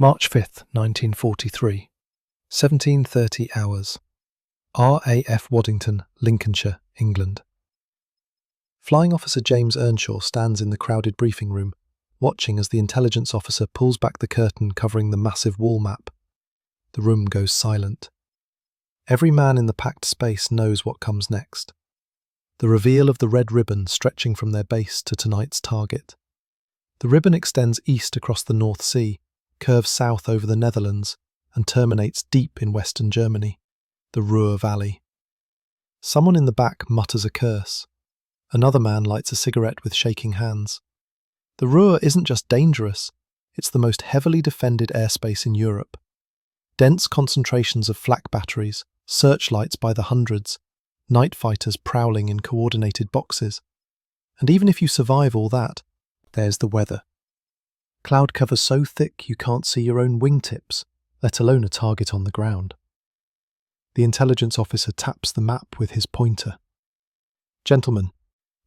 March 5th, 1943. 17:30 hours. RAF Waddington, Lincolnshire, England. Flying Officer James Earnshaw stands in the crowded briefing room, watching as the intelligence officer pulls back the curtain covering the massive wall map. The room goes silent. Every man in the packed space knows what comes next. The reveal of the red ribbon stretching from their base to tonight's target. The ribbon extends east across the North Sea, curves south over the Netherlands, and terminates deep in western Germany, the Ruhr Valley. Someone in the back mutters a curse. Another man lights a cigarette with shaking hands. The Ruhr isn't just dangerous, it's the most heavily defended airspace in Europe. Dense concentrations of flak batteries, searchlights by the hundreds, night fighters prowling in coordinated boxes. And even if you survive all that, there's the weather. Cloud cover so thick you can't see your own wingtips, let alone a target on the ground. The intelligence officer taps the map with his pointer. Gentlemen,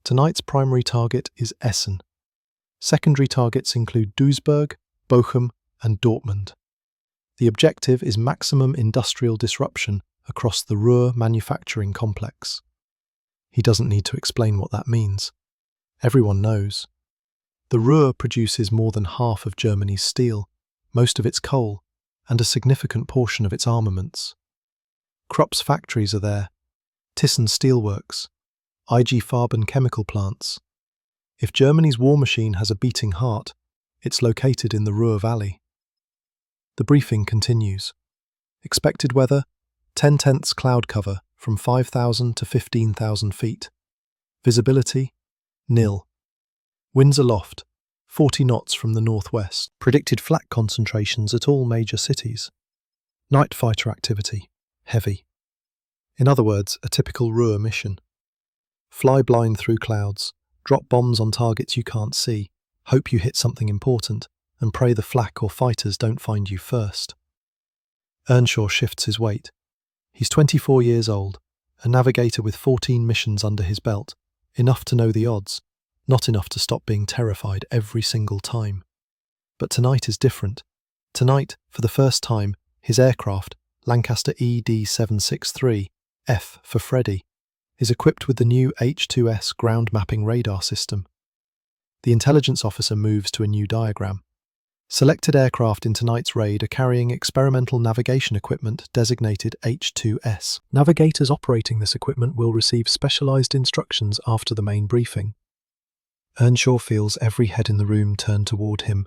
tonight's primary target is Essen. Secondary targets include Duisburg, Bochum, and Dortmund. The objective is maximum industrial disruption across the Ruhr manufacturing complex. He doesn't need to explain what that means. Everyone knows. The Ruhr produces more than half of Germany's steel, most of its coal, and a significant portion of its armaments. Krupp's factories are there, Thyssen steelworks, IG Farben chemical plants. If Germany's war machine has a beating heart, it's located in the Ruhr Valley. The briefing continues. Expected weather, 10/10 cloud cover from 5,000 to 15,000 feet. Visibility, nil. Winds aloft, 40 knots from the northwest. Predicted flak concentrations at all major cities. Night fighter activity, heavy. In other words, a typical Ruhr mission. Fly blind through clouds, drop bombs on targets you can't see, hope you hit something important, and pray the flak or fighters don't find you first. Earnshaw shifts his weight. He's 24 years old, a navigator with 14 missions under his belt, enough to know the odds, not enough to stop being terrified every single time. But tonight is different. Tonight, for the first time, his aircraft, Lancaster ED-763, F for Freddie, is equipped with the new H2S ground mapping radar system. The intelligence officer moves to a new diagram. Selected aircraft in tonight's raid are carrying experimental navigation equipment designated H2S. Navigators operating this equipment will receive specialized instructions after the main briefing. Earnshaw feels every head in the room turn toward him,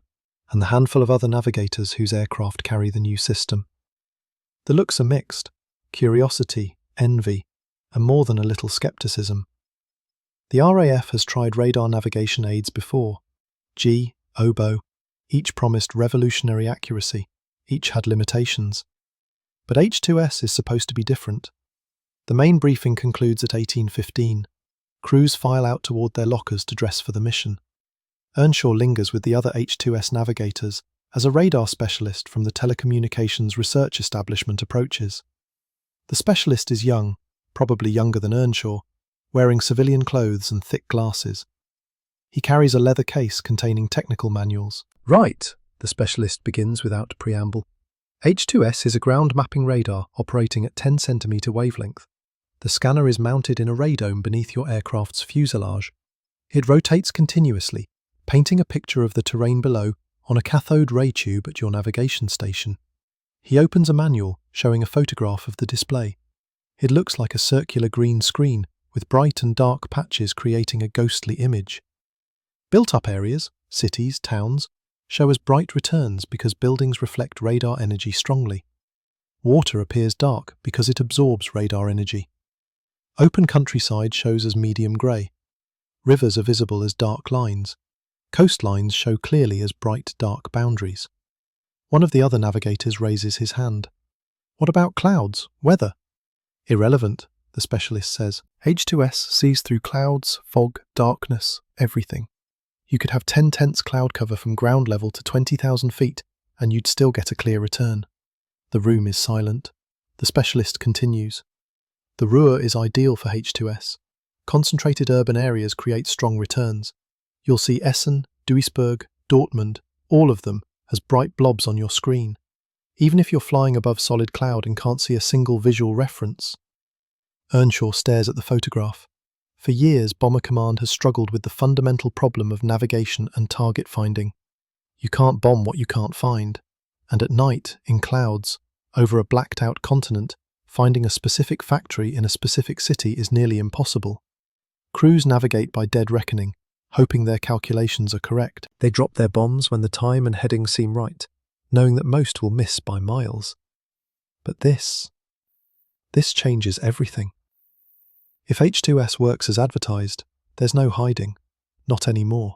and the handful of other navigators whose aircraft carry the new system. The looks are mixed: curiosity, envy, and more than a little skepticism. The RAF has tried radar navigation aids before. G, oboe, each promised revolutionary accuracy, each had limitations. But H2S is supposed to be different. The main briefing concludes at 18:15. Crews file out toward their lockers to dress for the mission. Earnshaw lingers with the other H2S navigators as a radar specialist from the Telecommunications Research Establishment approaches. The specialist is young, probably younger than Earnshaw, wearing civilian clothes and thick glasses. He carries a leather case containing technical manuals. Right, the specialist begins without preamble. H2S is a ground mapping radar operating at 10 centimetre wavelength. The scanner is mounted in a radome beneath your aircraft's fuselage. It rotates continuously, painting a picture of the terrain below on a cathode ray tube at your navigation station. He opens a manual showing a photograph of the display. It looks like a circular green screen with bright and dark patches creating a ghostly image. Built-up areas, cities, towns, show as bright returns because buildings reflect radar energy strongly. Water appears dark because it absorbs radar energy. Open countryside shows as medium grey. Rivers are visible as dark lines. Coastlines show clearly as bright dark boundaries. One of the other navigators raises his hand. What about clouds, weather? Irrelevant, the specialist says. H2S sees through clouds, fog, darkness, everything. You could have 10/10 cloud cover from ground level to 20,000 feet, and you'd still get a clear return. The room is silent. The specialist continues. The Ruhr is ideal for H2S. Concentrated urban areas create strong returns. You'll see Essen, Duisburg, Dortmund, all of them, as bright blobs on your screen, even if you're flying above solid cloud and can't see a single visual reference. Earnshaw stares at the photograph. For years, Bomber Command has struggled with the fundamental problem of navigation and target finding. You can't bomb what you can't find, and at night, in clouds, over a blacked-out continent, finding a specific factory in a specific city is nearly impossible. Crews navigate by dead reckoning, hoping their calculations are correct. They drop their bombs when the time and heading seem right, knowing that most will miss by miles. But this changes everything. If H2S works as advertised, there's no hiding. Not anymore.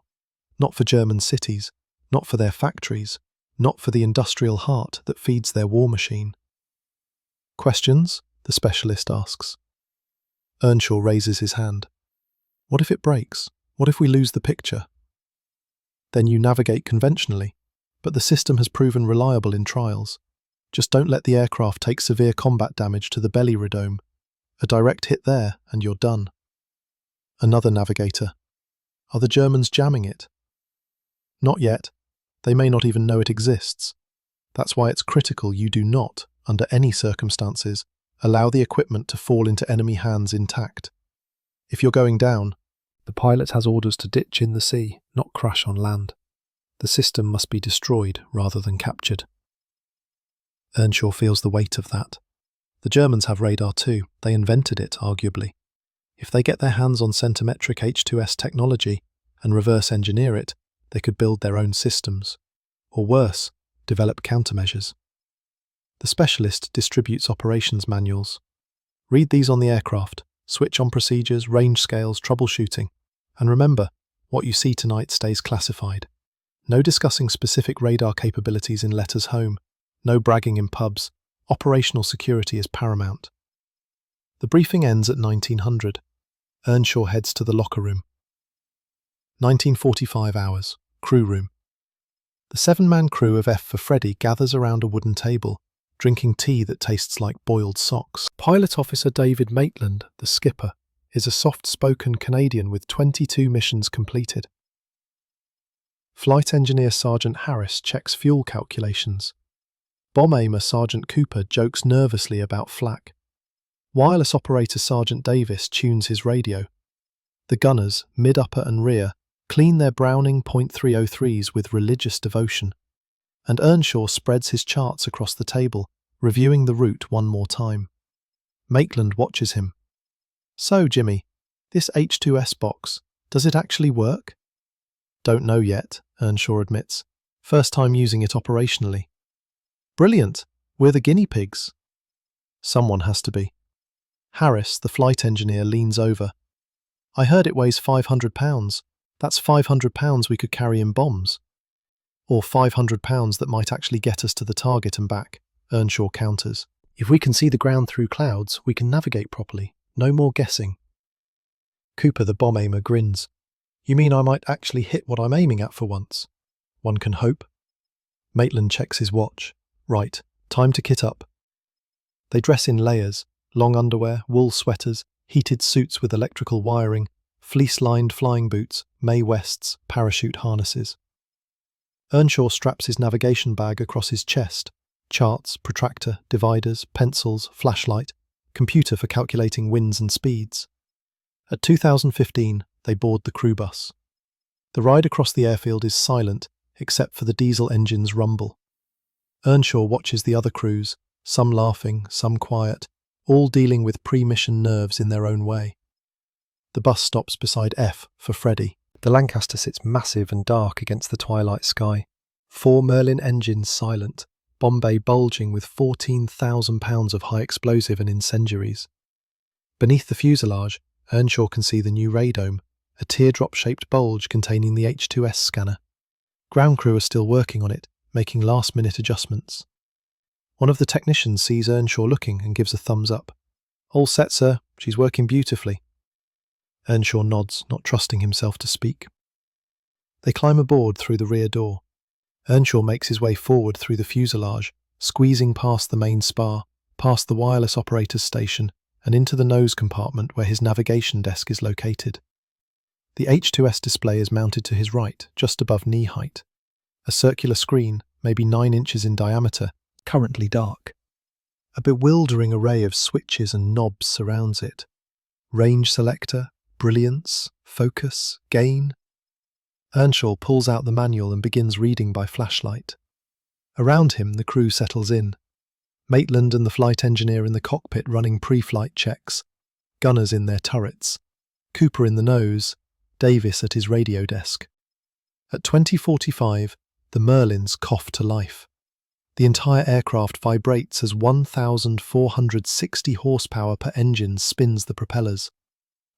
Not for German cities, not for their factories, not for the industrial heart that feeds their war machine. Questions? The specialist asks. Earnshaw raises his hand. What if it breaks? What if we lose the picture? Then you navigate conventionally, but the system has proven reliable in trials. Just don't let the aircraft take severe combat damage to the belly radome. A direct hit there, and you're done. Another navigator. Are the Germans jamming it? Not yet. They may not even know it exists. That's why it's critical you do not, under any circumstances, allow the equipment to fall into enemy hands intact. If you're going down, the pilot has orders to ditch in the sea, not crash on land. The system must be destroyed rather than captured. Earnshaw feels the weight of that. The Germans have radar too. They invented it, arguably. If they get their hands on centimetric H2S technology and reverse engineer it, they could build their own systems. Or worse, develop countermeasures. The specialist distributes operations manuals. Read these on the aircraft, switch on procedures, range scales, troubleshooting. And remember, what you see tonight stays classified. No discussing specific radar capabilities in letters home. No bragging in pubs. Operational security is paramount. The briefing ends at 1900. Earnshaw heads to the locker room. 1945 hours. Crew room. The 7-man crew of F for Freddie gathers around a wooden table, drinking tea that tastes like boiled socks. Pilot Officer David Maitland, the skipper, is a soft-spoken Canadian with 22 missions completed. Flight Engineer Sergeant Harris checks fuel calculations. Bomb aimer Sergeant Cooper jokes nervously about flak. Wireless operator Sergeant Davis tunes his radio. The gunners, mid-upper and rear, clean their Browning .303s with religious devotion. And Earnshaw spreads his charts across the table, reviewing the route one more time. Maitland watches him. So, Jimmy, this H2S box, does it actually work? Don't know yet, Earnshaw admits. First time using it operationally. Brilliant, we're the guinea pigs. Someone has to be. Harris, the flight engineer, leans over. I heard it weighs 500 pounds. That's 500 pounds we could carry in bombs. Or 500 pounds that might actually get us to the target and back, Earnshaw counters. If we can see the ground through clouds, we can navigate properly. No more guessing. Cooper, the bomb aimer, grins. You mean I might actually hit what I'm aiming at for once? One can hope. Maitland checks his watch. Right, time to kit up. They dress in layers, long underwear, wool sweaters, heated suits with electrical wiring, fleece-lined flying boots, May Wests, parachute harnesses. Earnshaw straps his navigation bag across his chest. Charts, protractor, dividers, pencils, flashlight, computer for calculating winds and speeds. At 2015, they board the crew bus. The ride across the airfield is silent, except for the diesel engine's rumble. Earnshaw watches the other crews, some laughing, some quiet, all dealing with pre-mission nerves in their own way. The bus stops beside F for Freddie. The Lancaster sits massive and dark against the twilight sky. 4 Merlin engines silent, bomb bay bulging with 14,000 pounds of high explosive and incendiaries. Beneath the fuselage, Earnshaw can see the new radome, a teardrop-shaped bulge containing the H2S scanner. Ground crew are still working on it, making last-minute adjustments. One of the technicians sees Earnshaw looking and gives a thumbs up. All set, sir. She's working beautifully. Earnshaw nods, not trusting himself to speak. They climb aboard through the rear door. Earnshaw makes his way forward through the fuselage, squeezing past the main spar, past the wireless operator's station, and into the nose compartment where his navigation desk is located. The H2S display is mounted to his right, just above knee height. A circular screen, maybe 9 inches in diameter, currently dark. A bewildering array of switches and knobs surrounds it. Range selector, brilliance, focus, gain. Earnshaw pulls out the manual and begins reading by flashlight. Around him, the crew settles in. Maitland and the flight engineer in the cockpit running pre-flight checks, gunners in their turrets, Cooper in the nose, Davis at his radio desk. At 20:45, the Merlins cough to life. The entire aircraft vibrates as 1,460 horsepower per engine spins the propellers.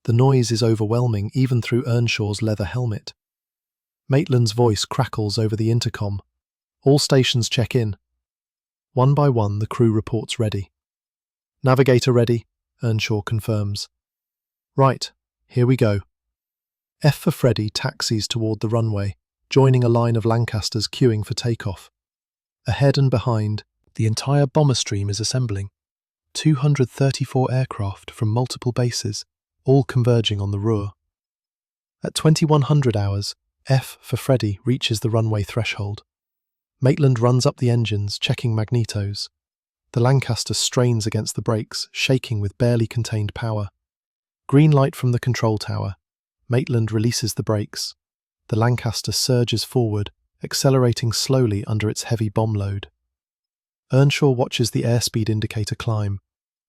The noise is overwhelming even through Earnshaw's leather helmet. Maitland's voice crackles over the intercom. All stations check in. One by one, the crew reports ready. Navigator ready, Earnshaw confirms. Right, here we go. F for Freddie taxis toward the runway, joining a line of Lancasters queuing for takeoff. Ahead and behind, the entire bomber stream is assembling. 234 aircraft from multiple bases, all converging on the Ruhr. At 2100 hours, F for Freddie reaches the runway threshold. Maitland runs up the engines, checking magnetos. The Lancaster strains against the brakes, shaking with barely contained power. Green light from the control tower. Maitland releases the brakes. The Lancaster surges forward, accelerating slowly under its heavy bomb load. Earnshaw watches the airspeed indicator climb.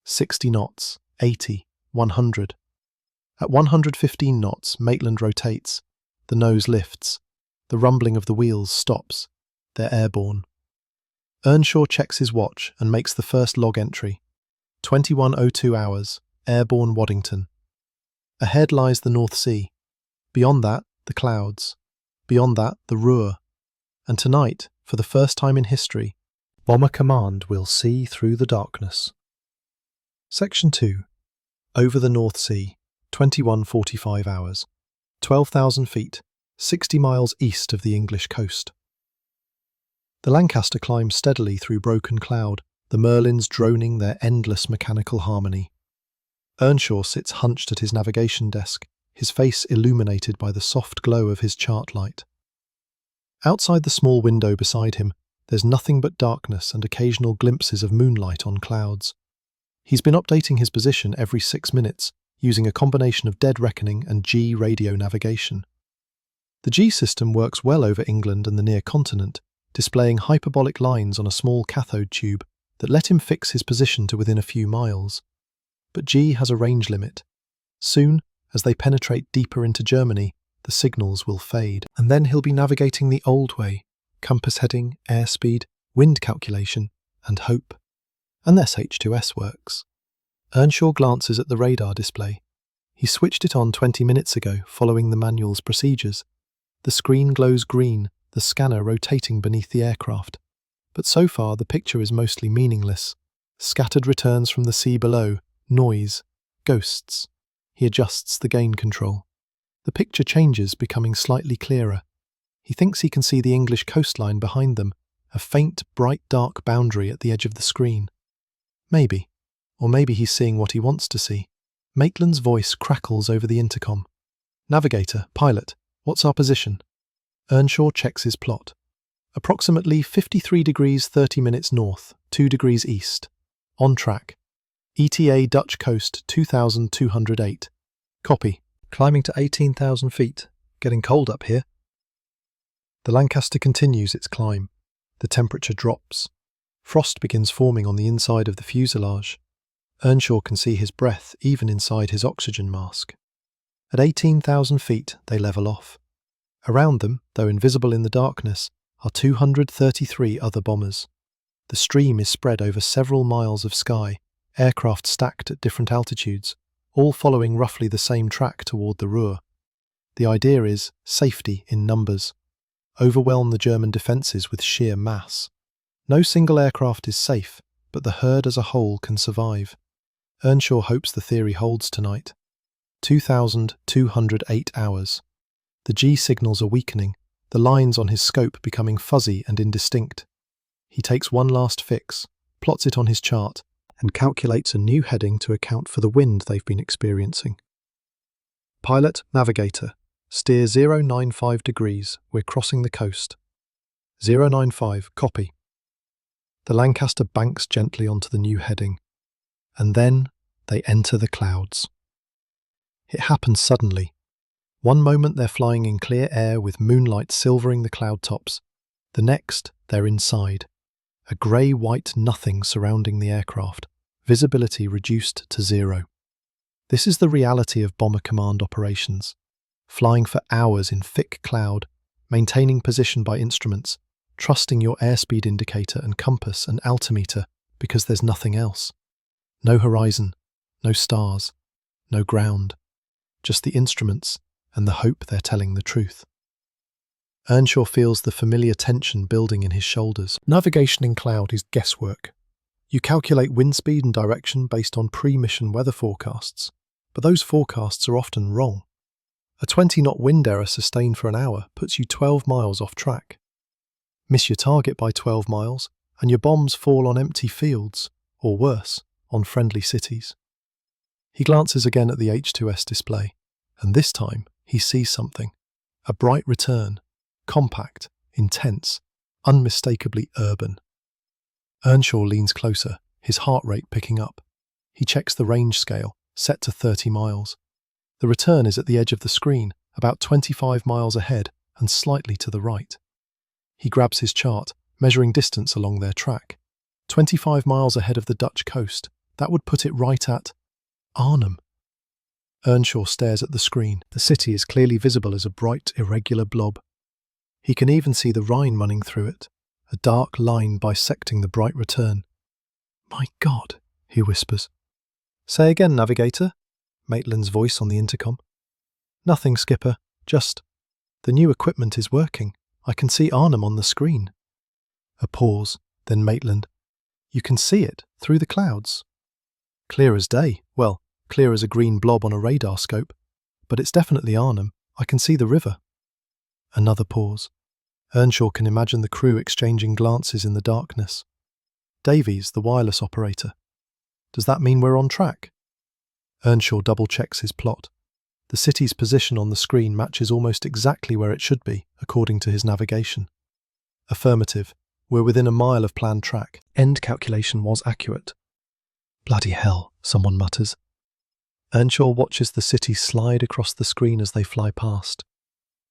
60 knots, 80, 100. At 115 knots, Maitland rotates. The nose lifts. The rumbling of the wheels stops. They're airborne. Earnshaw checks his watch and makes the first log entry. 21:02 hours, airborne Waddington. Ahead lies the North Sea. Beyond that, the clouds. Beyond that, the Ruhr. And tonight, for the first time in history, Bomber Command will see through the darkness. Section 2. Over the North Sea, 21:45 hours. 12,000 feet, 60 miles east of the English coast. The Lancaster climbs steadily through broken cloud, the Merlins droning their endless mechanical harmony. Earnshaw sits hunched at his navigation desk, his face illuminated by the soft glow of his chart light. Outside the small window beside him, there's nothing but darkness and occasional glimpses of moonlight on clouds. He's been updating his position every 6 minutes, using a combination of dead reckoning and G radio navigation. The G system works well over England and the near continent, displaying hyperbolic lines on a small cathode tube that let him fix his position to within a few miles. But G has a range limit. Soon, as they penetrate deeper into Germany, the signals will fade, and then he'll be navigating the old way: compass heading, airspeed, wind calculation, and hope. Unless H2S works. Earnshaw glances at the radar display. He switched it on 20 minutes ago, following the manual's procedures. The screen glows green, the scanner rotating beneath the aircraft. But so far, the picture is mostly meaningless. Scattered returns from the sea below, noise, ghosts. He adjusts the gain control. The picture changes, becoming slightly clearer. He thinks he can see the English coastline behind them, a faint, bright, dark boundary at the edge of the screen. Maybe. Or maybe he's seeing what he wants to see. Maitland's voice crackles over the intercom. Navigator, pilot, what's our position? Earnshaw checks his plot. Approximately 53 degrees 30 minutes north, 2 degrees east. On track. ETA Dutch coast 2208. Copy. Climbing to 18,000 feet. Getting cold up here. The Lancaster continues its climb. The temperature drops. Frost begins forming on the inside of the fuselage. Earnshaw can see his breath even inside his oxygen mask. At 18,000 feet, they level off. Around them, though invisible in the darkness, are 233 other bombers. The stream is spread over several miles of sky, aircraft stacked at different altitudes, all following roughly the same track toward the Ruhr. The idea is safety in numbers. Overwhelm the German defences with sheer mass. No single aircraft is safe, but the herd as a whole can survive. Earnshaw hopes the theory holds tonight. 2,208 hours. The G signals are weakening, the lines on his scope becoming fuzzy and indistinct. He takes one last fix, plots it on his chart, and calculates a new heading to account for the wind they've been experiencing. Pilot, navigator, steer 095 degrees, we're crossing the coast. 095, copy. The Lancaster banks gently onto the new heading, and then they enter the clouds. It happens suddenly. One moment they're flying in clear air with moonlight silvering the cloud tops. The next, they're inside. A grey-white nothing surrounding the aircraft, visibility reduced to zero. This is the reality of Bomber Command operations. Flying for hours in thick cloud, maintaining position by instruments, trusting your airspeed indicator and compass and altimeter because there's nothing else. No horizon, no stars, no ground, just the instruments and the hope they're telling the truth. Earnshaw feels the familiar tension building in his shoulders. Navigation in cloud is guesswork. You calculate wind speed and direction based on pre-mission weather forecasts, but those forecasts are often wrong. A 20-knot wind error sustained for an hour puts you 12 miles off track. Miss your target by 12 miles, and your bombs fall on empty fields, or worse, on friendly cities. He glances again at the H2S display, and this time he sees something. A bright return, compact, intense, unmistakably urban. Earnshaw leans closer, his heart rate picking up. He checks the range scale, set to 30 miles. The return is at the edge of the screen, about 25 miles ahead and slightly to the right. He grabs his chart, measuring distance along their track. 25 miles ahead of the Dutch coast, that would put it right at Arnhem. Earnshaw stares at the screen. The city is clearly visible as a bright, irregular blob. He can even see the Rhine running through it, a dark line bisecting the bright return. "My God," he whispers. "Say again, Navigator," Maitland's voice on the intercom. "Nothing, Skipper, just, the new equipment is working. I can see Arnhem on the screen." A pause, then Maitland. "You can see it, through the clouds." "Clear as day. Well, clear as a green blob on a radar scope. But it's definitely Arnhem. I can see the river." Another pause. Earnshaw can imagine the crew exchanging glances in the darkness. Davies, the wireless operator. "Does that mean we're on track?" Earnshaw double-checks his plot. The city's position on the screen matches almost exactly where it should be, according to his navigation. Affirmative. We're within a mile of planned track. End calculation was accurate. "Bloody hell," someone mutters. Earnshaw watches the city slide across the screen as they fly past.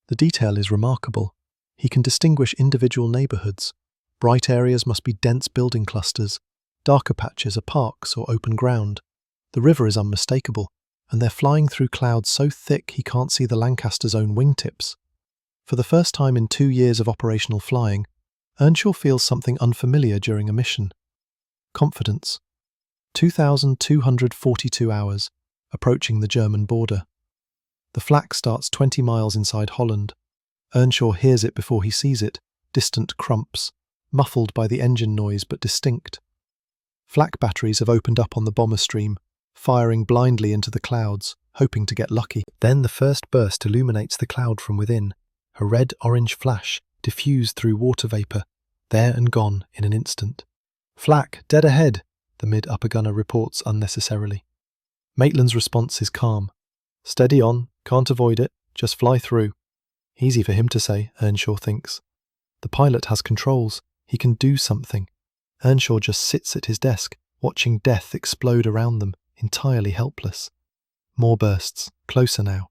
The detail is remarkable. He can distinguish individual neighbourhoods. Bright areas must be dense building clusters. Darker patches are parks or open ground. The river is unmistakable, and they're flying through clouds so thick he can't see the Lancaster's own wingtips. For the first time in 2 years of operational flying, Earnshaw feels something unfamiliar during a mission. Confidence. 2,242 hours, approaching the German border. The flak starts 20 miles inside Holland. Earnshaw hears it before he sees it, distant crumps, muffled by the engine noise but distinct. Flak batteries have opened up on the bomber stream, firing blindly into the clouds, hoping to get lucky. Then the first burst illuminates the cloud from within, a red-orange flash diffused through water vapour, there and gone in an instant. "Flak, dead ahead," the mid-upper gunner reports unnecessarily. Maitland's response is calm. "Steady on, can't avoid it, just fly through." Easy for him to say, Earnshaw thinks. The pilot has controls, he can do something. Earnshaw just sits at his desk, watching death explode around them, entirely helpless. More bursts, closer now.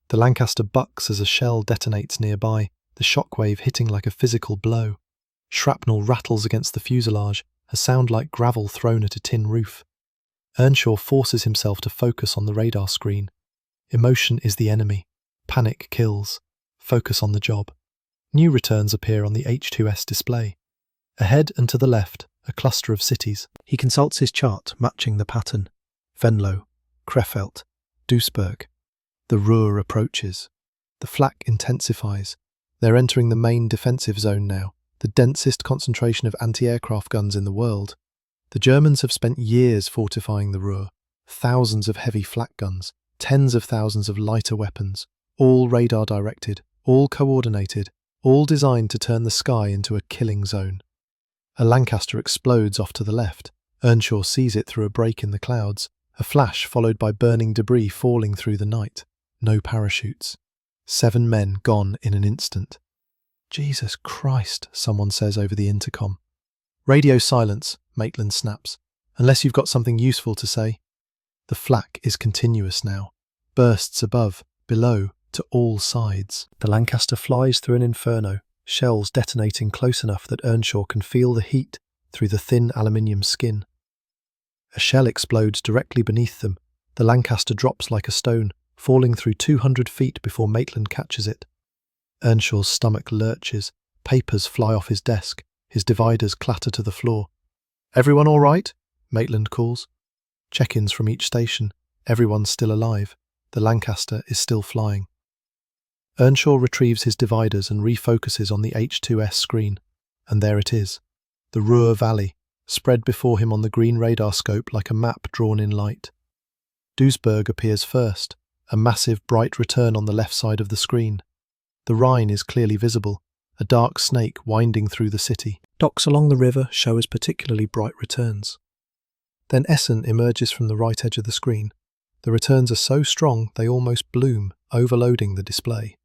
The Lancaster bucks as a shell detonates nearby, the shockwave hitting like a physical blow. Shrapnel rattles against the fuselage, a sound like gravel thrown at a tin roof. Earnshaw forces himself to focus on the radar screen. Emotion is the enemy. Panic kills. Focus on the job. New returns appear on the H2S display. Ahead and to the left, a cluster of cities. He consults his chart, matching the pattern. Venlo, Krefeld, Duisburg. The Ruhr approaches. The flak intensifies. They're entering the main defensive zone now, the densest concentration of anti-aircraft guns in the world. The Germans have spent years fortifying the Ruhr. Thousands of heavy flak guns, tens of thousands of lighter weapons, all radar-directed, all coordinated, all designed to turn the sky into a killing zone. A Lancaster explodes off to the left. Earnshaw sees it through a break in the clouds, a flash followed by burning debris falling through the night. No parachutes. 7 men gone in an instant. Jesus Christ, someone says over the intercom. Radio silence, Maitland snaps. Unless you've got something useful to say. The flak is continuous now. Bursts above, below, to all sides. The Lancaster flies through an inferno, shells detonating close enough that Earnshaw can feel the heat through the thin aluminium skin. A shell explodes directly beneath them. The Lancaster drops like a stone, falling through 200 feet before Maitland catches it. Earnshaw's stomach lurches. Papers fly off his desk. His dividers clatter to the floor. "Everyone all right?" Maitland calls. Check-ins from each station. Everyone's still alive. The Lancaster is still flying. Earnshaw retrieves his dividers and refocuses on the H2S screen. And there it is. The Ruhr Valley, spread before him on the green radar scope like a map drawn in light. Duisburg appears first, a massive bright return on the left side of the screen. The Rhine is clearly visible, a dark snake winding through the city. Docks along the river show as particularly bright returns. Then Essen emerges from the right edge of the screen. The returns are so strong they almost bloom, overloading the display.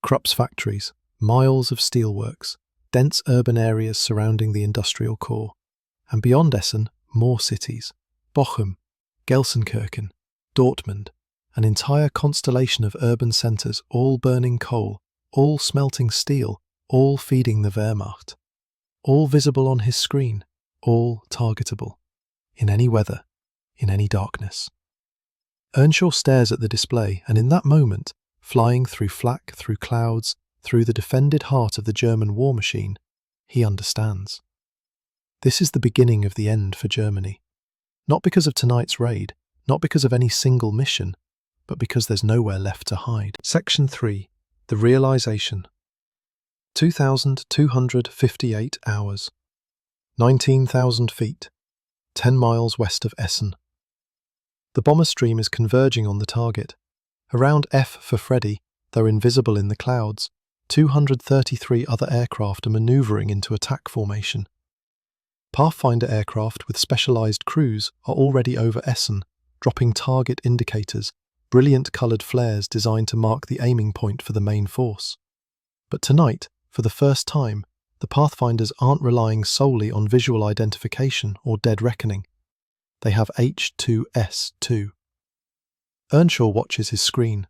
Krupp's factories, miles of steelworks, dense urban areas surrounding the industrial core. And beyond Essen, more cities. Bochum, Gelsenkirchen, Dortmund, an entire constellation of urban centres, all burning coal, all smelting steel, all feeding the Wehrmacht. All visible on his screen, all targetable. In any weather, in any darkness. Earnshaw stares at the display, and in that moment, flying through flak, through clouds, through the defended heart of the German war machine, he understands. This is the beginning of the end for Germany. Not because of tonight's raid, not because of any single mission, but because there's nowhere left to hide. Section 3. The Realization. 2,258 hours. 19,000 feet. 10 miles west of Essen. The bomber stream is converging on the target. Around F for Freddie, though invisible in the clouds, 233 other aircraft are maneuvering into attack formation. Pathfinder aircraft with specialized crews are already over Essen, dropping target indicators, brilliant colored flares designed to mark the aiming point for the main force. But tonight, for the first time, the Pathfinders aren't relying solely on visual identification or dead reckoning. They have H2S too. Earnshaw watches his screen.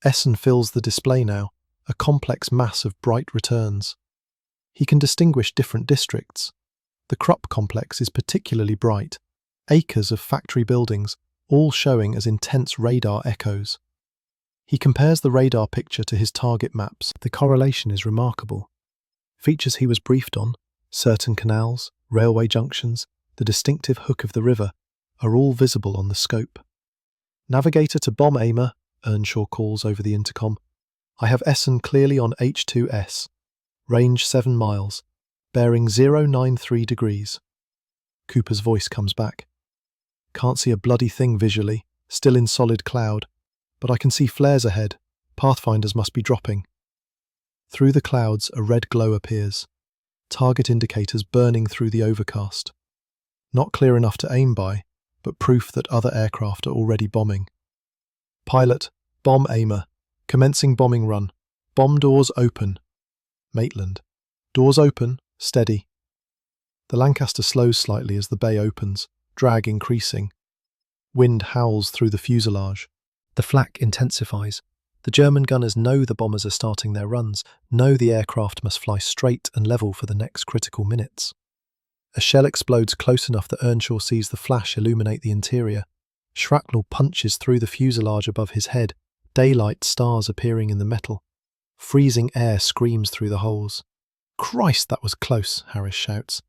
Essen fills the display now, a complex mass of bright returns. He can distinguish different districts. The Krupp complex is particularly bright, acres of factory buildings, all showing as intense radar echoes. He compares the radar picture to his target maps. The correlation is remarkable. Features he was briefed on, certain canals, railway junctions, the distinctive hook of the river, are all visible on the scope. "Navigator to bomb aimer," Earnshaw calls over the intercom. "I have Essen clearly on H2S. Range 7 miles. Bearing 093 degrees. Cooper's voice comes back. "Can't see a bloody thing visually, still in solid cloud. But I can see flares ahead. Pathfinders must be dropping." Through the clouds, a red glow appears. Target indicators burning through the overcast. Not clear enough to aim by, but proof that other aircraft are already bombing. "Pilot, bomb aimer. Commencing bombing run. Bomb doors open." Maitland. "Doors open. Steady." The Lancaster slows slightly as the bay opens, drag increasing. Wind howls through the fuselage. The flak intensifies. The German gunners know the bombers are starting their runs, know the aircraft must fly straight and level for the next critical minutes. A shell explodes close enough that Earnshaw sees the flash illuminate the interior. Shrapnel punches through the fuselage above his head, daylight stars appearing in the metal. Freezing air screams through the holes. "Christ, that was close," Harris shouts.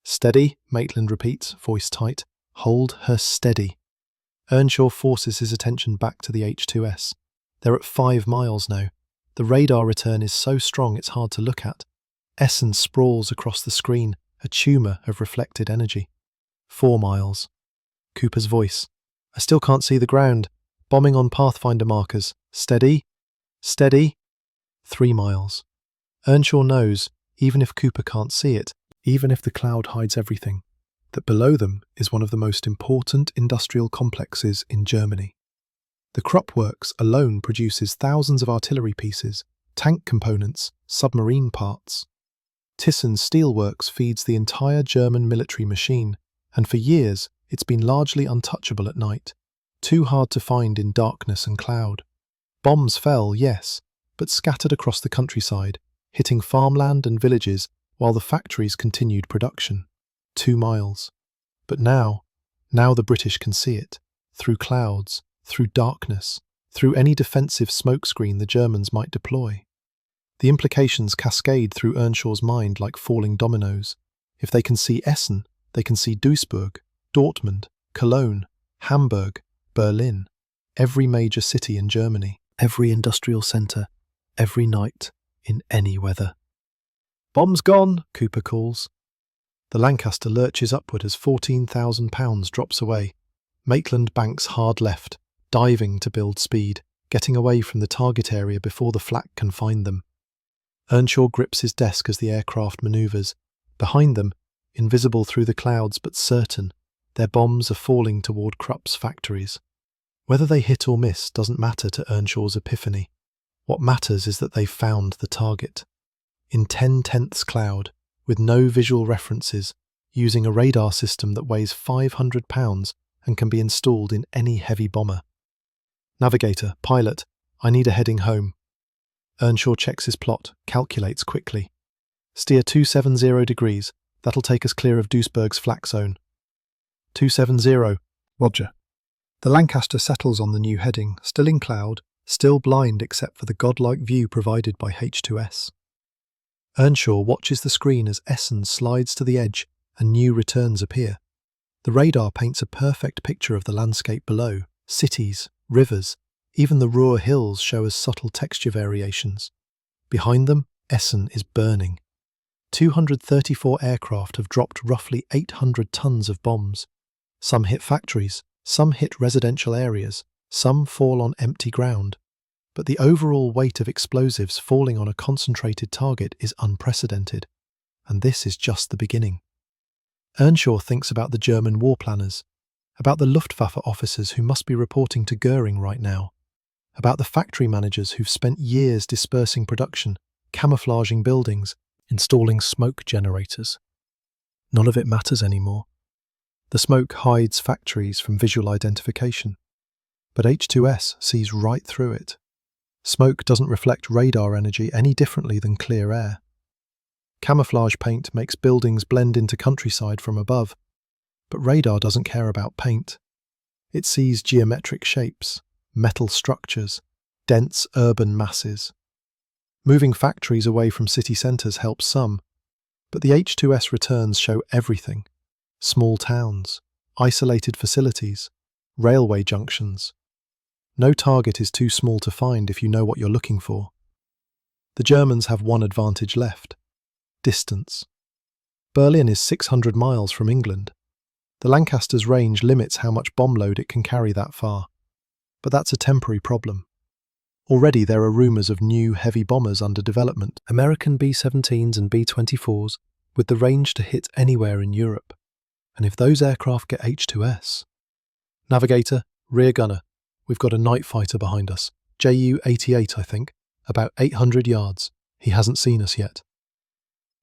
"Steady," Maitland repeats, voice tight. "Hold her steady." Earnshaw forces his attention back to the H2S. They're at 5 miles now. The radar return is so strong it's hard to look at. Essen sprawls across the screen, a tumour of reflected energy. 4 miles. Cooper's voice. "I still can't see the ground. Bombing on Pathfinder markers. Steady. Steady." 3 miles. Earnshaw knows, even if Cooper can't see it, even if the cloud hides everything, that below them is one of the most important industrial complexes in Germany. The Krupp works alone produces thousands of artillery pieces, tank components, submarine parts. Thyssen's steelworks feeds the entire German military machine, and for years it's been largely untouchable at night, too hard to find in darkness and cloud. Bombs fell, yes, but scattered across the countryside, hitting farmland and villages while the factories continued production. 2 miles. But now the British can see it, through clouds, through darkness, through any defensive smokescreen the Germans might deploy. The implications cascade through Earnshaw's mind like falling dominoes. If they can see Essen, they can see Duisburg, Dortmund, Cologne, Hamburg, Berlin, every major city in Germany, every industrial centre, every night, in any weather. "Bomb's gone," Cooper calls. The Lancaster lurches upward as £14,000 drops away. Maitland banks hard left, diving to build speed, getting away from the target area before the flak can find them. Earnshaw grips his desk as the aircraft manoeuvres. Behind them, invisible through the clouds but certain, their bombs are falling toward Krupp's factories. Whether they hit or miss doesn't matter to Earnshaw's epiphany. What matters is that they've found the target. In 10/10ths cloud, with no visual references, using a radar system that weighs 500 pounds and can be installed in any heavy bomber. "Navigator, pilot, I need a heading home." Earnshaw checks his plot, calculates quickly. "Steer 270 degrees, that'll take us clear of Duisburg's flak zone." 270, Roger. The Lancaster settles on the new heading, still in cloud, still blind except for the godlike view provided by H2S. Earnshaw watches the screen as Essen slides to the edge and new returns appear. The radar paints a perfect picture of the landscape below. Cities, rivers, even the Ruhr hills show as subtle texture variations. Behind them, Essen is burning. 234 aircraft have dropped roughly 800 tons of bombs. Some hit factories, some hit residential areas, some fall on empty ground. But the overall weight of explosives falling on a concentrated target is unprecedented. And this is just the beginning. Earnshaw thinks about the German war planners, about the Luftwaffe officers who must be reporting to Goering right now, about the factory managers who've spent years dispersing production, camouflaging buildings, installing smoke generators. None of it matters anymore. The smoke hides factories from visual identification, but H2S sees right through it. Smoke doesn't reflect radar energy any differently than clear air. Camouflage paint makes buildings blend into countryside from above, but radar doesn't care about paint. It sees geometric shapes, metal structures, dense urban masses. Moving factories away from city centres helps some, but the H2S returns show everything. Small towns, isolated facilities, railway junctions. No target is too small to find if you know what you're looking for. The Germans have one advantage left: distance. Berlin is 600 miles from England. The Lancaster's range limits how much bomb load it can carry that far. But that's a temporary problem. Already there are rumours of new heavy bombers under development, American B-17s and B-24s, with the range to hit anywhere in Europe. And if those aircraft get H2S... Navigator, rear gunner. We've got a night fighter behind us. Ju-88, I think. About 800 yards. He hasn't seen us yet.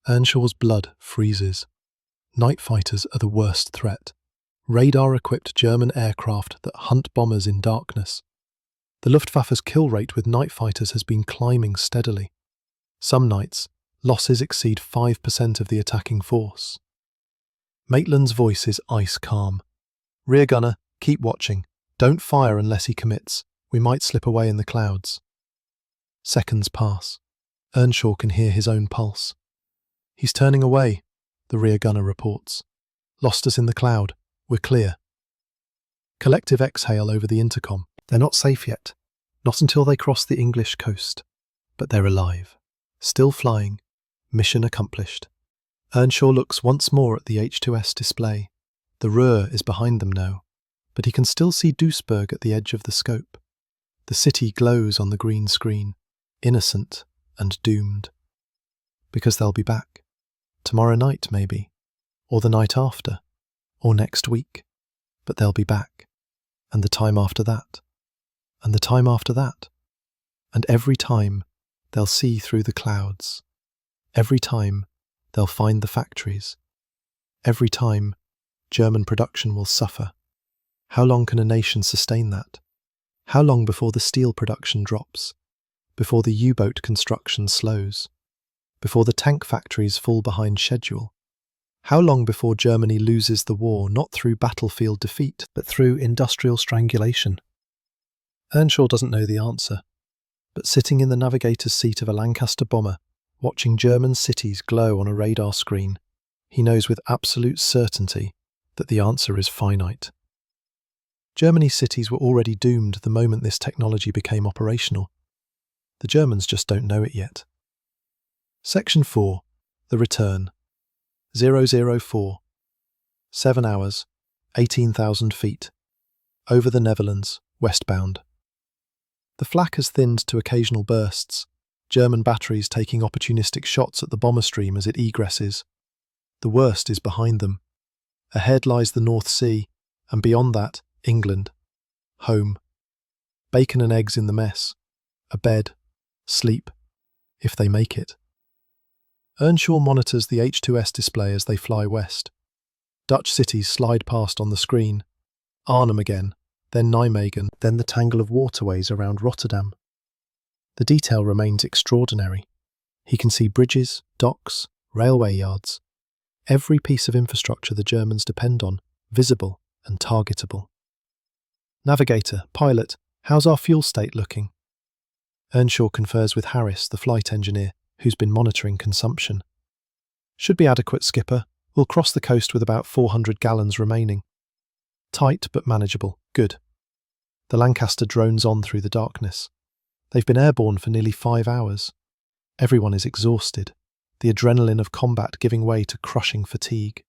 Earnshaw's blood freezes. Night fighters are the worst threat. Radar-equipped German aircraft that hunt bombers in darkness. The Luftwaffe's kill rate with night fighters has been climbing steadily. Some nights, losses exceed 5% of the attacking force. Maitland's voice is ice calm. "Rear gunner, keep watching. Don't fire unless he commits. We might slip away in the clouds." Seconds pass. Earnshaw can hear his own pulse. "He's turning away," the rear gunner reports. "Lost us in the cloud. We're clear." Collective exhale over the intercom. They're not safe yet. Not until they cross the English coast. But they're alive. Still flying. Mission accomplished. Earnshaw looks once more at the H2S display. The Ruhr is behind them now, but he can still see Duisburg at the edge of the scope. The city glows on the green screen, innocent and doomed. Because they'll be back. Tomorrow night, maybe. Or the night after. Or next week. But they'll be back. And the time after that. And the time after that. And every time, they'll see through the clouds. Every time, they'll find the factories. Every time, German production will suffer. How long can a nation sustain that? How long before the steel production drops? Before the U-boat construction slows? Before the tank factories fall behind schedule? How long before Germany loses the war, not through battlefield defeat, but through industrial strangulation? Earnshaw doesn't know the answer, but sitting in the navigator's seat of a Lancaster bomber, watching German cities glow on a radar screen, he knows with absolute certainty that the answer is finite. Germany's cities were already doomed the moment this technology became operational. The Germans just don't know it yet. Section 4. The Return. 004. 7 hours, 18,000 feet. Over the Netherlands, westbound. The flak has thinned to occasional bursts, German batteries taking opportunistic shots at the bomber stream as it egresses. The worst is behind them. Ahead lies the North Sea, and beyond that, England. Home. Bacon and eggs in the mess. A bed. Sleep. If they make it. Earnshaw monitors the H2S display as they fly west. Dutch cities slide past on the screen. Arnhem again, then Nijmegen, then the tangle of waterways around Rotterdam. The detail remains extraordinary. He can see bridges, docks, railway yards. Every piece of infrastructure the Germans depend on, visible and targetable. Navigator, pilot, how's our fuel state looking? Earnshaw confers with Harris, the flight engineer, who's been monitoring consumption. Should be adequate, skipper. We'll cross the coast with about 400 gallons remaining. Tight but manageable. Good. The Lancaster drones on through the darkness. They've been airborne for nearly 5 hours. Everyone is exhausted, the adrenaline of combat giving way to crushing fatigue.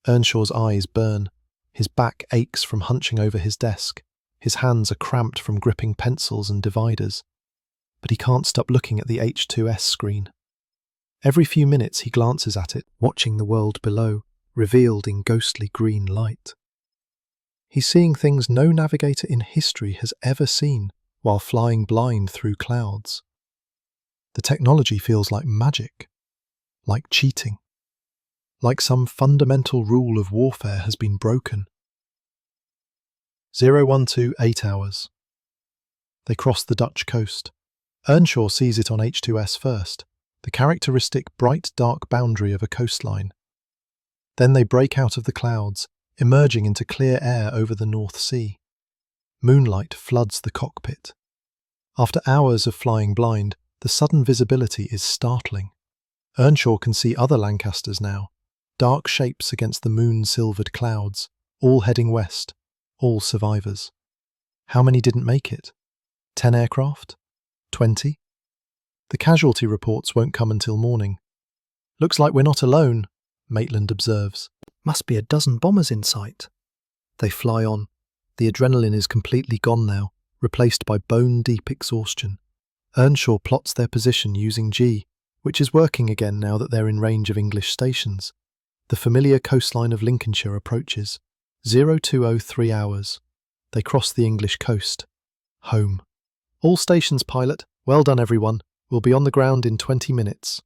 Earnshaw's eyes burn. His back aches from hunching over his desk. His hands are cramped from gripping pencils and dividers. But he can't stop looking at the H2S screen. Every few minutes he glances at it, watching the world below, revealed in ghostly green light. He's seeing things no navigator in history has ever seen while flying blind through clouds. The technology feels like magic, like cheating, like some fundamental rule of warfare has been broken. 012 8 hours. They cross the Dutch coast. Earnshaw sees it on H2S first, the characteristic bright dark boundary of a coastline. Then they break out of the clouds, emerging into clear air over the North Sea. Moonlight floods the cockpit. After hours of flying blind, the sudden visibility is startling. Earnshaw can see other Lancasters now, dark shapes against the moon-silvered clouds, all heading west, all survivors. How many didn't make it? 10 aircraft? 20? The casualty reports won't come until morning. Looks like we're not alone, Maitland observes. Must be a dozen bombers in sight. They fly on. The adrenaline is completely gone now, replaced by bone-deep exhaustion. Earnshaw plots their position using G, which is working again now that they're in range of English stations. The familiar coastline of Lincolnshire approaches. 0203 hours. They cross the English coast. Home. All stations, pilot. Well done, everyone. We'll be on the ground in 20 minutes.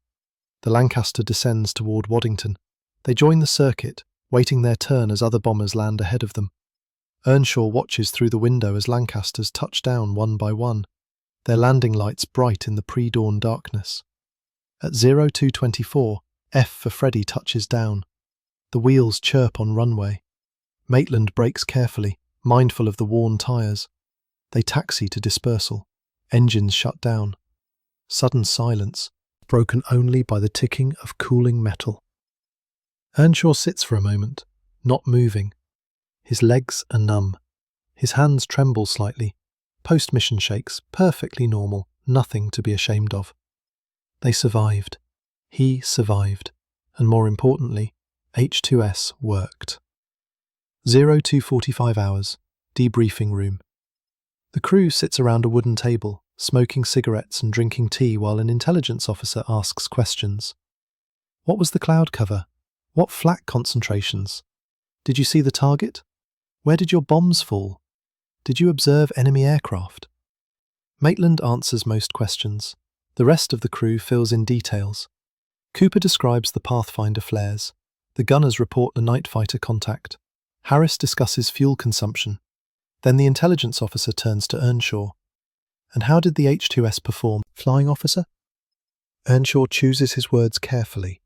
The Lancaster descends toward Waddington. They join the circuit, waiting their turn as other bombers land ahead of them. Earnshaw watches through the window as Lancasters touch down one by one, their landing lights bright in the pre-dawn darkness. At 0224, F for Freddie touches down. The wheels chirp on runway. Maitland brakes carefully, mindful of the worn tyres. They taxi to dispersal. Engines shut down. Sudden silence, broken only by the ticking of cooling metal. Earnshaw sits for a moment, not moving. His legs are numb. His hands tremble slightly. Post-mission shakes, perfectly normal, nothing to be ashamed of. They survived. He survived. And more importantly, H2S worked. 0245 hours. Debriefing room. The crew sits around a wooden table, smoking cigarettes and drinking tea while an intelligence officer asks questions. What was the cloud cover? What flak concentrations? Did you see the target? Where did your bombs fall? Did you observe enemy aircraft? Maitland answers most questions. The rest of the crew fills in details. Cooper describes the Pathfinder flares. The gunners report the night fighter contact. Harris discusses fuel consumption. Then the intelligence officer turns to Earnshaw. And how did the H-2S perform, flying officer? Earnshaw chooses his words carefully.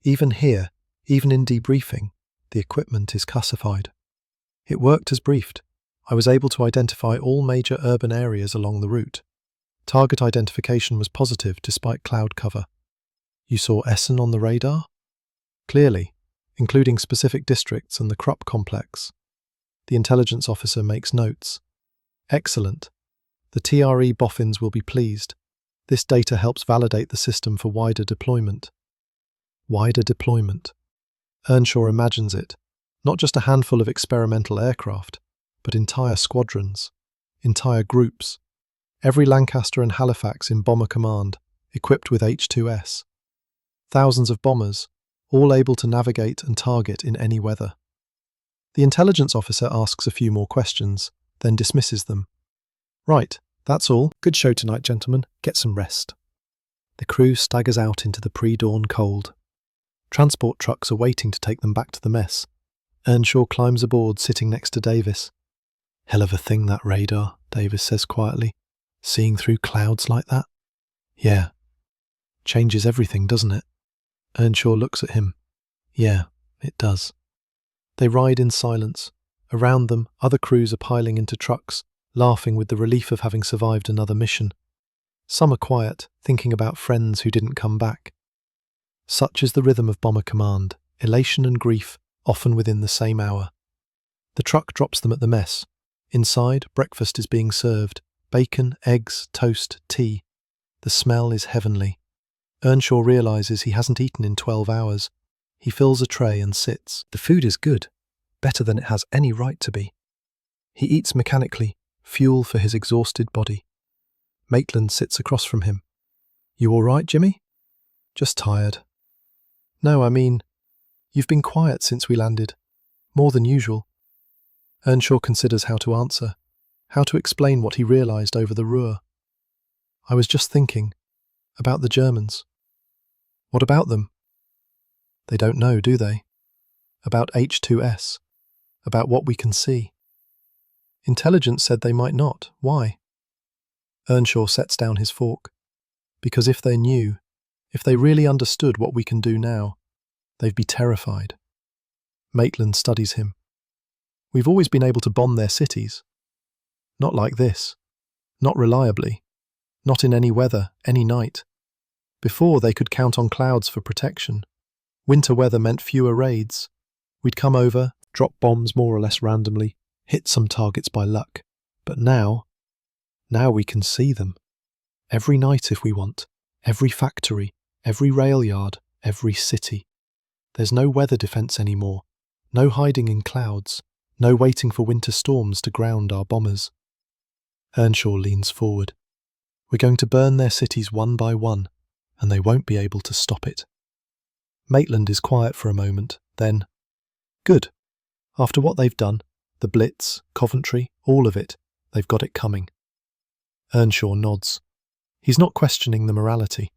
Even here, even in debriefing, the equipment is classified. It worked as briefed. I was able to identify all major urban areas along the route. Target identification was positive despite cloud cover. You saw Essen on the radar? Clearly, including specific districts and the Krupp complex. The intelligence officer makes notes. Excellent. The TRE boffins will be pleased. This data helps validate the system for wider deployment. Wider deployment. Earnshaw imagines it. Not just a handful of experimental aircraft, but entire squadrons, entire groups. Every Lancaster and Halifax in Bomber Command, equipped with H-2S. Thousands of bombers, all able to navigate and target in any weather. The intelligence officer asks a few more questions, then dismisses them. Right, that's all. Good show tonight, gentlemen. Get some rest. The crew staggers out into the pre-dawn cold. Transport trucks are waiting to take them back to the mess. Earnshaw climbs aboard, sitting next to Davis. Hell of a thing, that radar, Davis says quietly. Seeing through clouds like that? Yeah. Changes everything, doesn't it? Earnshaw looks at him. Yeah, it does. They ride in silence. Around them, other crews are piling into trucks, laughing with the relief of having survived another mission. Some are quiet, thinking about friends who didn't come back. Such is the rhythm of Bomber Command, elation and grief, often within the same hour. The truck drops them at the mess. Inside, breakfast is being served. Bacon, eggs, toast, tea. The smell is heavenly. Earnshaw realises he hasn't eaten in 12 hours. He fills a tray and sits. The food is good, better than it has any right to be. He eats mechanically, fuel for his exhausted body. Maitland sits across from him. You all right, Jimmy? Just tired. No, I mean, you've been quiet since we landed. More than usual. Earnshaw considers how to answer, how to explain what he realised over the Ruhr. I was just thinking about the Germans. What about them? They don't know, do they? About H-2S. About what we can see. Intelligence said they might not. Why? Earnshaw sets down his fork. Because if they knew, if they really understood what we can do now, they'd be terrified. Maitland studies him. We've always been able to bomb their cities. Not like this. Not reliably. Not in any weather, any night. Before, they could count on clouds for protection. Winter weather meant fewer raids. We'd come over, drop bombs more or less randomly, hit some targets by luck. But now we can see them. Every night if we want. Every factory, every rail yard, every city. There's no weather defence anymore. No hiding in clouds. No waiting for winter storms to ground our bombers. Earnshaw leans forward. We're going to burn their cities one by one, and they won't be able to stop it. Maitland is quiet for a moment, then, good. After what they've done, the Blitz, Coventry, all of it, they've got it coming. Earnshaw nods. He's not questioning the morality.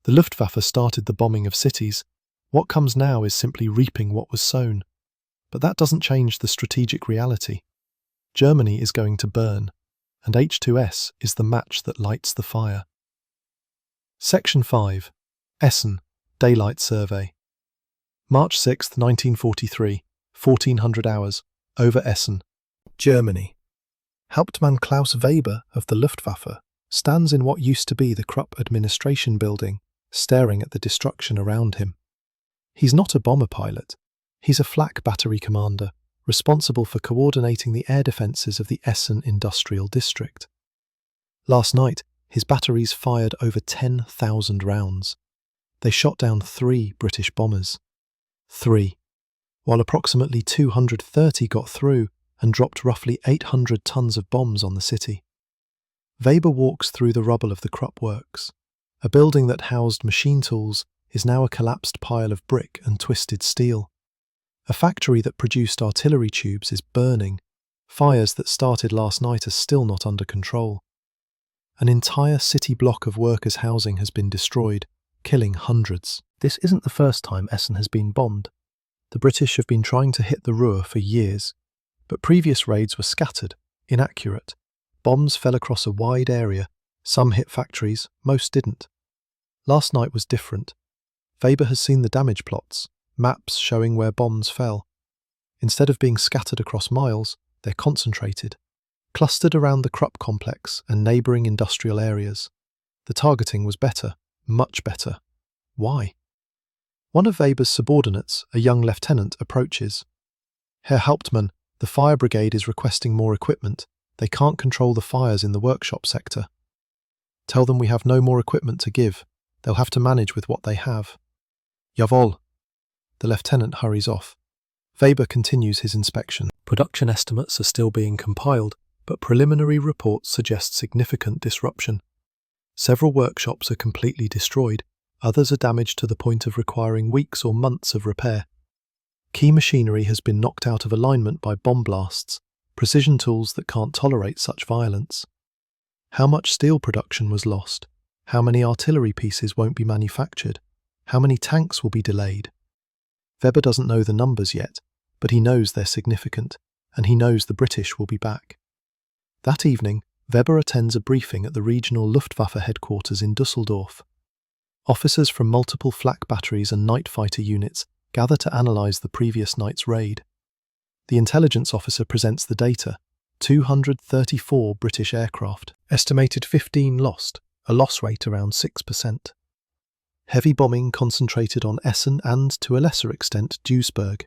The Luftwaffe started the bombing of cities. What comes now is simply reaping what was sown. But that doesn't change the strategic reality. Germany is going to burn, and H-2S is the match that lights the fire. Section 5. Essen, Daylight Survey. March 6, 1943, 1400 hours, over Essen, Germany. Hauptmann Klaus Weber of the Luftwaffe stands in what used to be the Krupp administration building, staring at the destruction around him. He's not a bomber pilot. He's a flak battery commander, responsible for coordinating the air defences of the Essen industrial district. Last night, his batteries fired over 10,000 rounds. They shot down 3 British bombers. 3. While approximately 230 got through and dropped roughly 800 tons of bombs on the city. Weber walks through the rubble of the Krupp works. A building that housed machine tools is now a collapsed pile of brick and twisted steel. A factory that produced artillery tubes is burning. Fires that started last night are still not under control. An entire city block of workers' housing has been destroyed, killing hundreds. This isn't the first time Essen has been bombed. The British have been trying to hit the Ruhr for years, but previous raids were scattered, inaccurate. Bombs fell across a wide area. Some hit factories, most didn't. Last night was different. Weber has seen the damage plots, maps showing where bombs fell. Instead of being scattered across miles, they're concentrated, clustered around the Krupp complex and neighbouring industrial areas. The targeting was better, much better. Why? One of Weber's subordinates, a young lieutenant, approaches. Herr Hauptmann, the fire brigade is requesting more equipment. They can't control the fires in the workshop sector. Tell them we have no more equipment to give. They'll have to manage with what they have. Jawohl. The lieutenant hurries off. Weber continues his inspection. Production estimates are still being compiled, but preliminary reports suggest significant disruption. Several workshops are completely destroyed. Others are damaged to the point of requiring weeks or months of repair. Key machinery has been knocked out of alignment by bomb blasts, precision tools that can't tolerate such violence. How much steel production was lost? How many artillery pieces won't be manufactured? How many tanks will be delayed? Weber doesn't know the numbers yet, but he knows they're significant, and he knows the British will be back. That evening, Weber attends a briefing at the regional Luftwaffe headquarters in Düsseldorf. Officers from multiple flak batteries and night fighter units gather to analyse the previous night's raid. The intelligence officer presents the data: 234 British aircraft, estimated 15 lost, a loss rate around 6%. Heavy bombing concentrated on Essen and, to a lesser extent, Duisburg.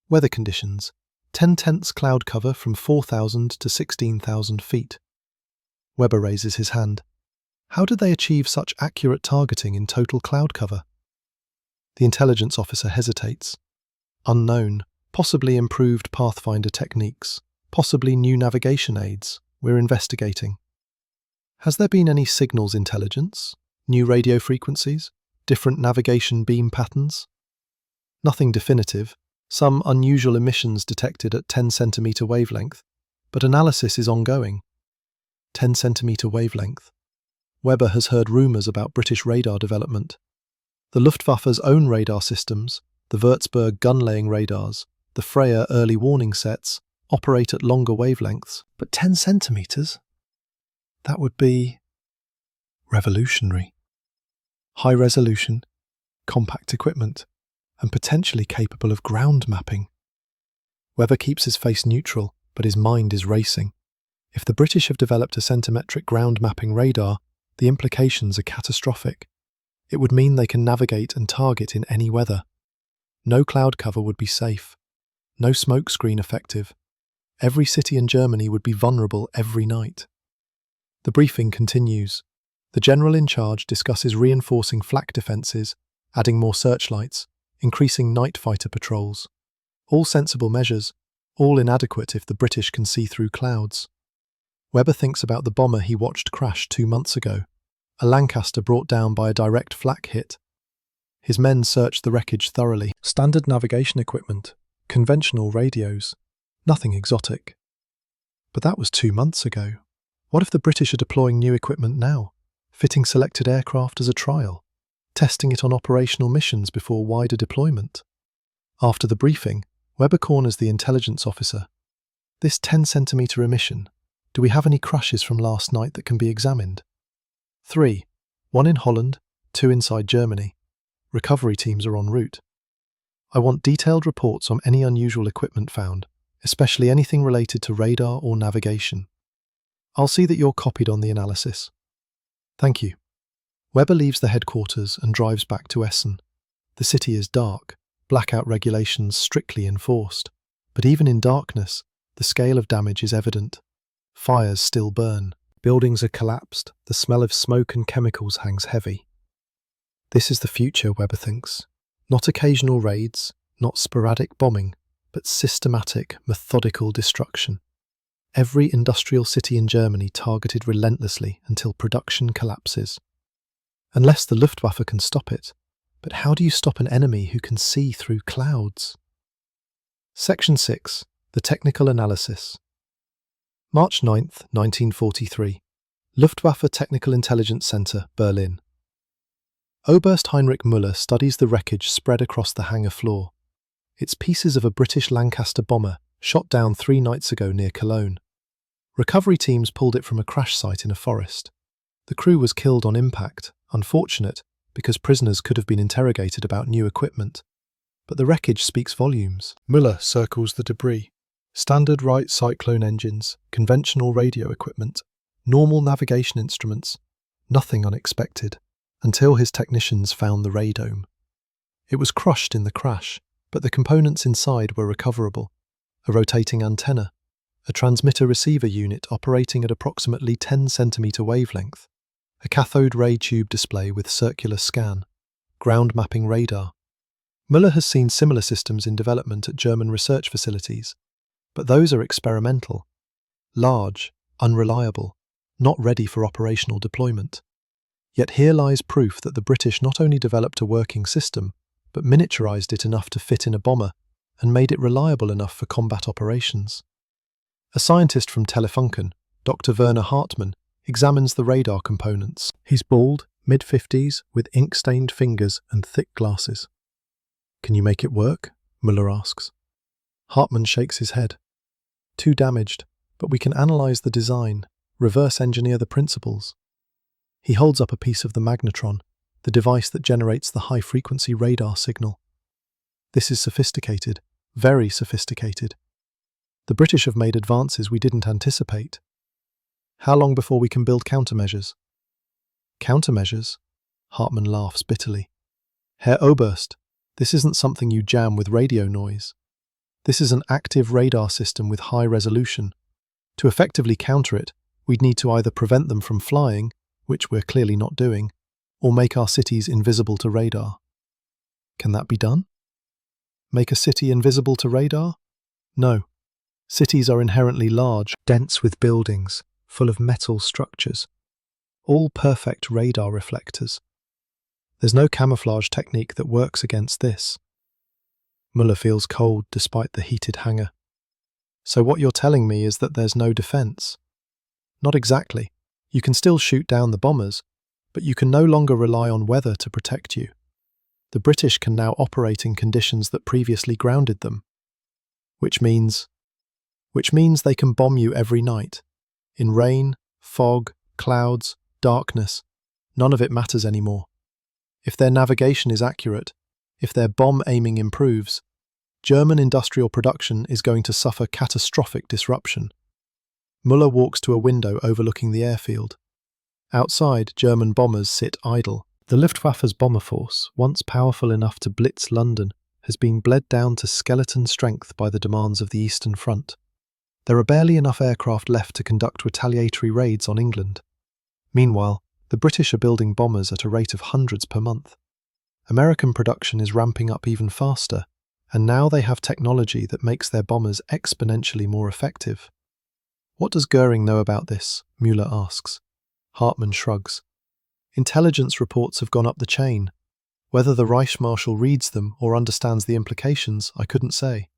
Weather conditions: 10/10 cloud cover from 4,000 to 16,000 feet. Weber raises his hand. How did they achieve such accurate targeting in total cloud cover? The intelligence officer hesitates. Unknown, possibly improved Pathfinder techniques, possibly new navigation aids. We're investigating. Has there been any signals intelligence? New radio frequencies? Different navigation beam patterns? Nothing definitive. Some unusual emissions detected at 10 centimetre wavelength, but analysis is ongoing. 10 centimetre wavelength. Weber has heard rumours about British radar development. The Luftwaffe's own radar systems, the Würzburg gun-laying radars, the Freya early warning sets, operate at longer wavelengths. But 10 centimetres? That would be revolutionary. High resolution, compact equipment, and potentially capable of ground mapping. Weber keeps his face neutral, but his mind is racing. If the British have developed a centimetric ground mapping radar, the implications are catastrophic. It would mean they can navigate and target in any weather. No cloud cover would be safe. No smoke screen effective. Every city in Germany would be vulnerable every night. The briefing continues. The general in charge discusses reinforcing flak defences, adding more searchlights, increasing night fighter patrols. All sensible measures, all inadequate if the British can see through clouds. Weber thinks about the bomber he watched crash 2 months ago, a Lancaster brought down by a direct flak hit. His men searched the wreckage thoroughly. Standard navigation equipment, conventional radios, nothing exotic. But that was 2 months ago. What if the British are deploying new equipment now, fitting selected aircraft as a trial, testing it on operational missions before wider deployment? After the briefing, Weber corners the intelligence officer. This 10 centimetre emission, do we have any crashes from last night that can be examined? 3. 1 in Holland, 2 inside Germany. Recovery teams are en route. I want detailed reports on any unusual equipment found, especially anything related to radar or navigation. I'll see that you're copied on the analysis. Thank you. Weber leaves the headquarters and drives back to Essen. The city is dark, blackout regulations strictly enforced. But even in darkness, the scale of damage is evident. Fires still burn. Buildings are collapsed. The smell of smoke and chemicals hangs heavy. This is the future, Weber thinks. Not occasional raids, not sporadic bombing, but systematic, methodical destruction. Every industrial city in Germany targeted relentlessly until production collapses. Unless the Luftwaffe can stop it. But how do you stop an enemy who can see through clouds? Section 6. The Technical Analysis. March 9th, 1943. Luftwaffe Technical Intelligence Center, Berlin. Oberst Heinrich Müller studies the wreckage spread across the hangar floor. It's pieces of a British Lancaster bomber shot down 3 nights ago near Cologne. Recovery teams pulled it from a crash site in a forest. The crew was killed on impact, unfortunate, because prisoners could have been interrogated about new equipment. But the wreckage speaks volumes. Müller circles the debris. Standard Wright cyclone engines, conventional radio equipment, normal navigation instruments, nothing unexpected, until his technicians found the radome. It was crushed in the crash, but the components inside were recoverable. A rotating antenna, a transmitter-receiver unit operating at approximately 10 centimetre wavelength, a cathode ray tube display with circular scan, ground mapping radar. Müller has seen similar systems in development at German research facilities, but those are experimental, large, unreliable, not ready for operational deployment. Yet here lies proof that the British not only developed a working system, but miniaturized it enough to fit in a bomber and made it reliable enough for combat operations. A scientist from Telefunken, Dr. Werner Hartmann, examines the radar components. He's bald, mid-50s, with ink-stained fingers and thick glasses. "Can you make it work?" Müller asks. Hartmann shakes his head. "Too damaged, but we can analyze the design, reverse engineer the principles." He holds up a piece of the magnetron, the device that generates the high-frequency radar signal. "This is sophisticated, very sophisticated. The British have made advances we didn't anticipate. How long before we can build countermeasures?" "Countermeasures?" Hartmann laughs bitterly. "Herr Oberst, this isn't something you jam with radio noise. This is an active radar system with high resolution. To effectively counter it, we'd need to either prevent them from flying, which we're clearly not doing, or make our cities invisible to radar." "Can that be done?" "Make a city invisible to radar? No. Cities are inherently large, dense with buildings, full of metal structures, all perfect radar reflectors. There's no camouflage technique that works against this." Müller feels cold despite the heated hangar. "So what you're telling me is that there's no defense?" "Not exactly. You can still shoot down the bombers, but you can no longer rely on weather to protect you. The British can now operate in conditions that previously grounded them. Which means they can bomb you every night. In rain, fog, clouds, darkness. None of it matters anymore. If their navigation is accurate, if their bomb aiming improves, German industrial production is going to suffer catastrophic disruption." Müller walks to a window overlooking the airfield. Outside, German bombers sit idle. The Luftwaffe's bomber force, once powerful enough to blitz London, has been bled down to skeleton strength by the demands of the Eastern Front. There are barely enough aircraft left to conduct retaliatory raids on England. Meanwhile, the British are building bombers at a rate of hundreds per month. American production is ramping up even faster, and now they have technology that makes their bombers exponentially more effective. "What does Goering know about this?" Müller asks. Hartmann shrugs. "Intelligence reports have gone up the chain. Whether the Reichsmarschall reads them or understands the implications, I couldn't say."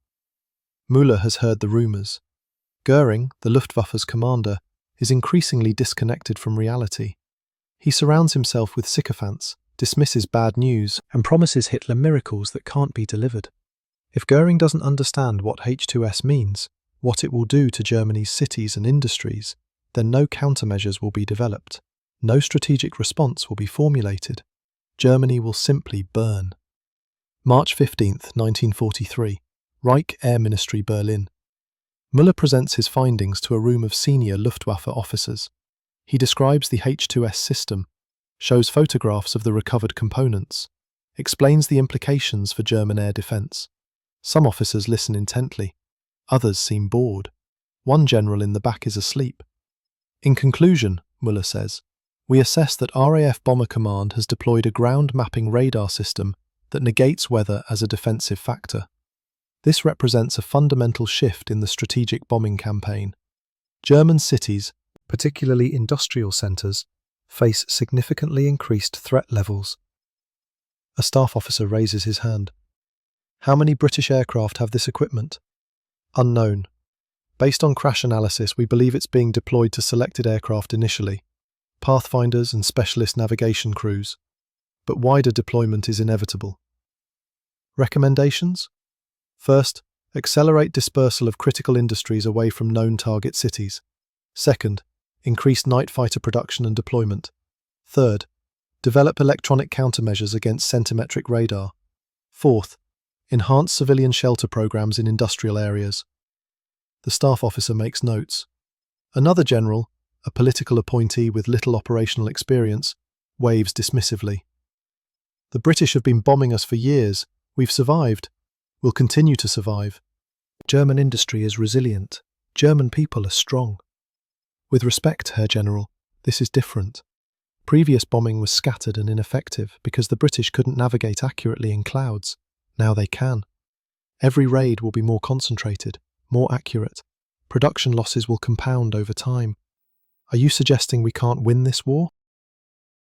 Müller has heard the rumours. Goering, the Luftwaffe's commander, is increasingly disconnected from reality. He surrounds himself with sycophants, dismisses bad news, and promises Hitler miracles that can't be delivered. If Goering doesn't understand what H2S means, what it will do to Germany's cities and industries, then no countermeasures will be developed. No strategic response will be formulated. Germany will simply burn. March 15th, 1943. Reich Air Ministry, Berlin. Müller presents his findings to a room of senior Luftwaffe officers. He describes the H2S system, shows photographs of the recovered components, explains the implications for German air defence. Some officers listen intently. Others seem bored. One general in the back is asleep. "In conclusion," Müller says, "we assess that RAF Bomber Command has deployed a ground mapping radar system that negates weather as a defensive factor. This represents a fundamental shift in the strategic bombing campaign. German cities, particularly industrial centres, face significantly increased threat levels." A staff officer raises his hand. "How many British aircraft have this equipment?" "Unknown. Based on crash analysis, we believe it's being deployed to selected aircraft initially. pathfinders and specialist navigation crews, but wider deployment is inevitable. Recommendations? First, accelerate dispersal of critical industries away from known target cities. Second, increase night fighter production and deployment. Third, develop electronic countermeasures against centimetric radar. Fourth, enhance civilian shelter programs in industrial areas. The staff officer makes notes. Another general, a political appointee with little operational experience, waves dismissively. The British have been bombing us for years. We've survived. We'll continue to survive. German industry is resilient. German people are strong. With respect, Herr General, this is different. Previous bombing was scattered and ineffective because the British couldn't navigate accurately in clouds. Now they can. Every raid will be more concentrated, more accurate. Production losses will compound over time. Are you suggesting we can't win this war?